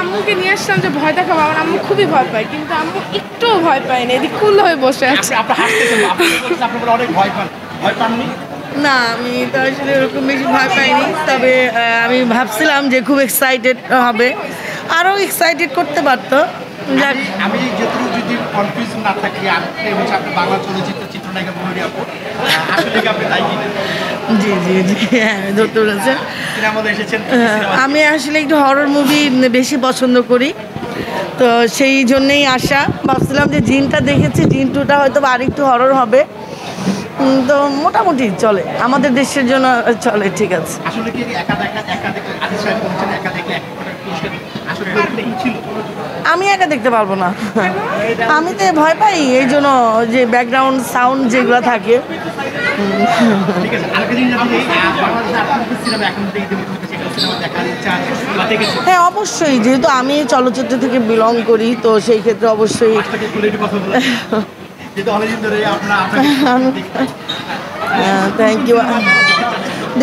আম্মুকে নিয়ে আসলাম যে ভয় দেখাবো, আমার আম্মু খুবই ভয় পায়, কিন্তু আম্মু একটুও ভয় পায়নি, এদিক কুল হয়ে বসে আছে। না, আমি তো আসলে এরকম বেশি ভয় পাইনি, তবে আমি ভাবছিলাম যে খুব এক্সাইটেড হবে, আরও এক্সাইটেড করতে পারতো। আমি যতটুকু যদি কনফিউজ না থাকি, আপনি বাংলা চলচ্চিত্র চিত্রনায়িকা মহুরী আপু, আসলে কি আপনি তাই কিনা? জি জি জি, হ্যাঁ ধরতে পেরেছেন। সিনেমাতে এসেছেন, আমি আসলে একটু হরর মুভি বেশি পছন্দ করি, তো সেই জন্যেই আসা। ভাবছিলাম যে জিনটা দেখেছি, জিন 2টা হয়তো আরেকটু হরর হবে, তো মোটামুটি চলে, আমাদের দেশের জন্য চলে, ঠিক আছে। আসলে কি একা দেখে আদিল সাহেব বলছেন একা দেখে আসলে ছিল? আমি একা দেখতে পারবো না, আমি তো ভয় পাই, এই জন্য যে ব্যাকগ্রাউন্ড সাউন্ড যেগুলো থাকে। ঠিক আছে, আরেকটা জিনিস বাংলাদেশে সিনেমা এখন দেখার ইচ্ছা আছে? হ্যাঁ অবশ্যই, যেহেতু আমি চলচ্চিত্র থেকে বিলং করি, তো সেই ক্ষেত্রে অবশ্যই। Thank you.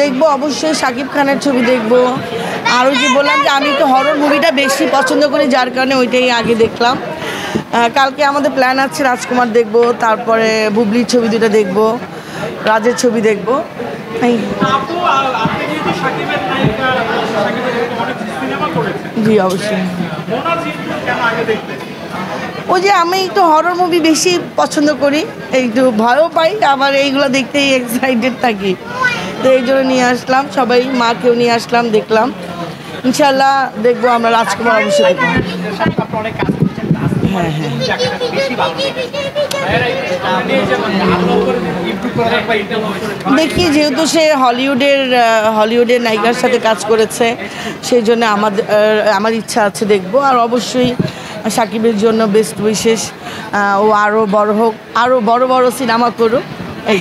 দেখবো অবশ্যই, শাকিব খানের ছবি দেখবো। আর ওই যে বললাম যে আমি একটু হরর মুভিটা বেশি পছন্দ করি, যার কারণে ওইটাই আগে দেখলাম। কালকে আমাদের প্ল্যান আছে রাজকুমার দেখবো, তারপরে বুবলির ছবি 2টা দেখবো, রাজের ছবি দেখবো। জি অবশ্যই। ওই যে আমি একটু হরর মুভি বেশি পছন্দ করি, একটু ভয়ও পাই, আবার এইগুলো দেখতেই এক্সাইটেড থাকি, তো এই জন্য নিয়ে আসলাম, সবাই মাকেও নিয়ে আসলাম, দেখলাম। ইনশাল্লাহ দেখবো আমরা রাজকুমার অবশ্যই দেখবো। হ্যাঁ হ্যাঁ, দেখি যেহেতু সে হলিউডের নায়িকার সাথে কাজ করেছে, সেই জন্য আমার ইচ্ছা আছে দেখবো। আর অবশ্যই সাকিবের জন্য বেস্ট উইশেস, ও আরও বড় হোক, আরও বড় বড় সিনেমা করুক, এই।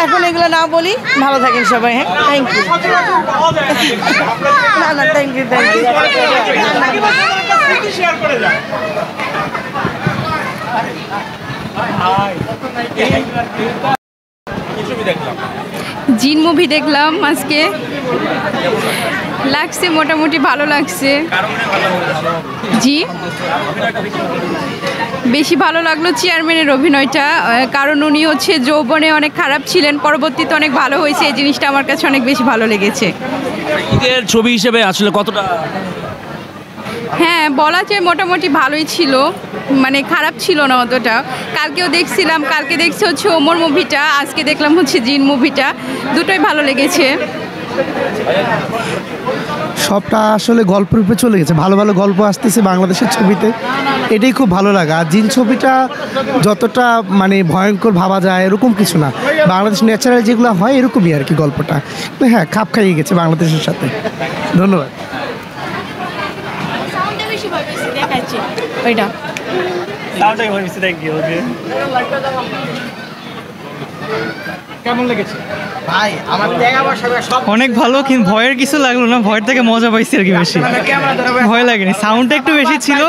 এখন এগুলো না বলি, ভালো থাকেন সবাই। হ্যাঁ, থ্যাংক ইউ। না না, thank you, thank you. Jinn movie দেখলাম আজকে, লাগছে মোটামুটি ভালো লাগছে। জি, বেশি ভালো লাগলো চেয়ারম্যানের অভিনয়টা, কারণ উনি হচ্ছে যৌবনে অনেক খারাপ ছিলেন, পরবর্তীতে অনেক ভালো হয়েছে, এই জিনিসটা আমার কাছে অনেক বেশি ভালো লেগেছে। ঈদের ছবি হিসেবে আসলে কতটা? হ্যাঁ, বলা যায় মোটামুটি ভালোই ছিল, মানে খারাপ ছিল না অতটা। কালকেও দেখছিলাম, কালকে দেখছি হচ্ছে ওমর মুভিটা, আজকে দেখলাম হচ্ছে জিন মুভিটা, দুটোই ভালো লেগেছে। সবটা আসলে গল্পের উপরে চলে গেছে, ভালো ভালো গল্প আসতেছে বাংলাদেশের ছবিতে, এটাই খুব ভালো লাগা। আর জিন ছবিটা যতটা মানে ভয়ঙ্কর ভাবা যায় এরকম কিছু না, বাংলাদেশ ন্যাচারাল যেগুলো হয় এরকমই আর কি গল্পটা। হ্যাঁ, খাপ খাইয়ে গেছে বাংলাদেশের সাথে। ধন্যবাদ। কেমন লেগেছে ভাই? অনেক ভালো, কিন্তু ভয়ের কিছু লাগলো না, ভয়ের থেকে মজা পাইছি আর কি বেশি। ভয় লাগেনি, সাউন্ডটা একটু বেশি ছিল,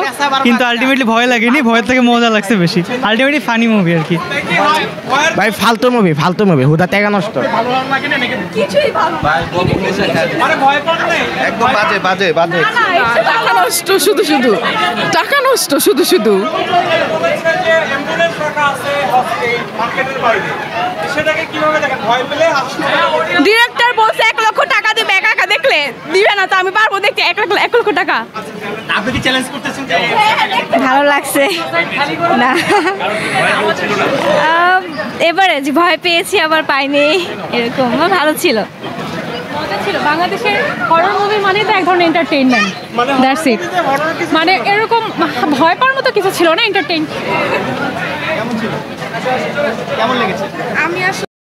কিন্তু আলটিমেটলি ভয় লাগেনি, ভয়ের থেকে মজা লাগছে বেশি। আলটিমেটলি ফানি মুভি আর কি। ভাই ফালতু মুভি হুদা টাকা নষ্ট, একদম বাজে টাকা নষ্ট, শুধু টাকা নষ্ট, শুধু ডিরেক্টর বলছে 1 লক্ষ টাকা দিবে, একা দেখলে দিবে না, তো আমি পারবো দেখতে 1 লক্ষ টাকা। আপনি কি চ্যালেঞ্জ করতেছেন? ভালো লাগছে না, এবারে যে ভয় পেয়েছি আবার পাইনি, এরকম ভালো ছিল। বাংলাদেশের হরর মুভি মানে তো এক ধরনের এন্টারটেইনমেন্ট, দ্যাটস ইট। মানে এরকম ভয় পাওয়ার মতো কিছু ছিল না, এন্টারটেইন। কেমন লেগেছে? আমি